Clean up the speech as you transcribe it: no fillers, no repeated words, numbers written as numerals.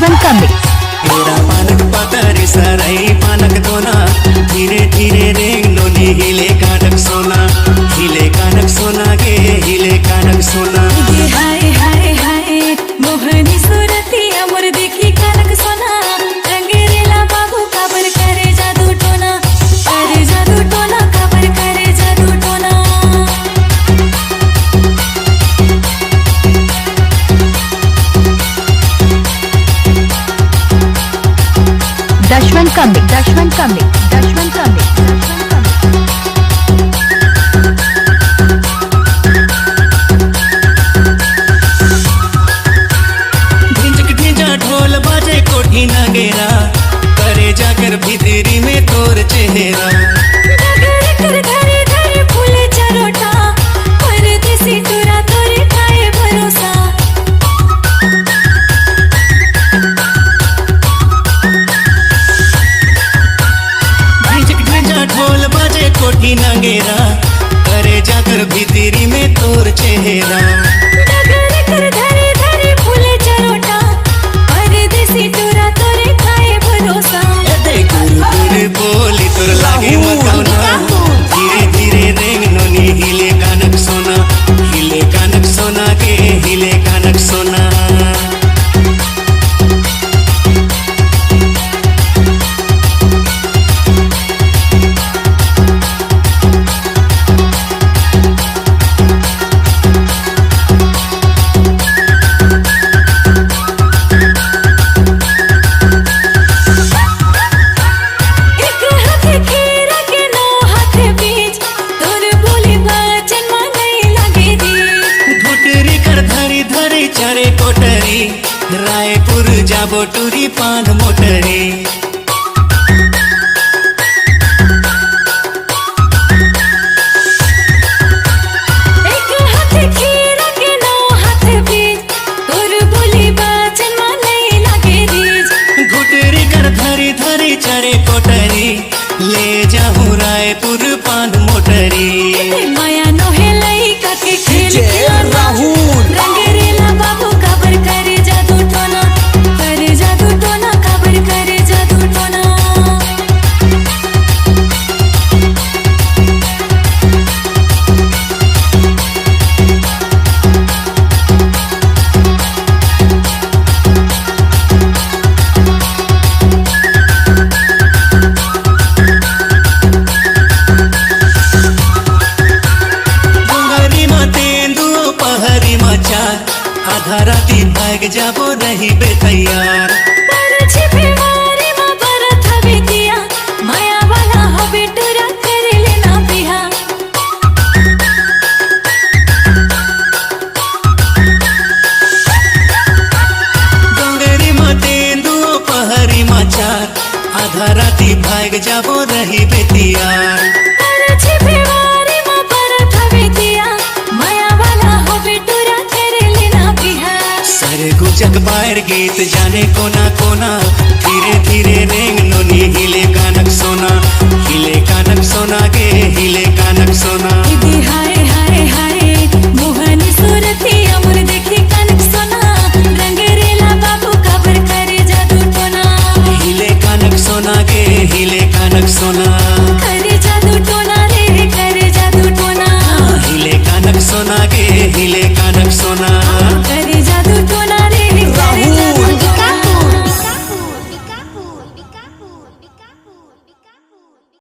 दशवंत का मिक्स। तेरा पानक पातर सराई पानक दोना धीरे धीरे रेंग नोनी हिले कानक सोना गे हिले कानक सोना। हाय हाय हाय मोहनी सूरतिया मोर देखी कानक सोना रंगेरेला बाबू काबर करे जादू टोना काबर करे जादू टोना। दशवंत का मिक्स, दशवंत का मिक्स, दशवंत का मिक्स, दशवंत का मिक्स। ढोल बाजे कोठी नगेरा करे जाकर भीतरी में तोर चेहरा। कर धरे धरे फूले चरोटा परदेसी टूरा तोरे खाए भरोसा। ढोल बाजे कोठी नगेरा करे जाकर भीतरी में तोर चेहरा। कर धरे धरे फूले चरोटा परदेसी टूरा तोरे खाए भरोसा। बोली तोर लागे मकाना धीरे धीरे रेंग नोनी हिले कानक सोना के हिले कानक सोना। चरे कोटरी रायपुर जाबो टूरी पान मोटरी। एक हाथ खीरा के नौ हाथ बीज तोर बोली बाचन मा नहीं लागे रीज। घुटरी कर धरी धरी चरे कोटरी ले जाऊं रायपुर पान मोटरी। माया नोहे लई काके खेल खिलौना रंगेरेला बाबू काबर करे जादू टोना काबर करे जादू टोना। आधा राती भाग जाबो रही बे तैयार। माया वाला हबे टूरा करे लेना बिहा। डोंगरी मा तेंदुओ पहरी मा चार आधा राती भाग जाबो रही बे तैयार। गुजक बाहर गीत जाने कोना कोना धीरे धीरे रेंग नोनी हिले कानक सोना गे हिले कानक सोना।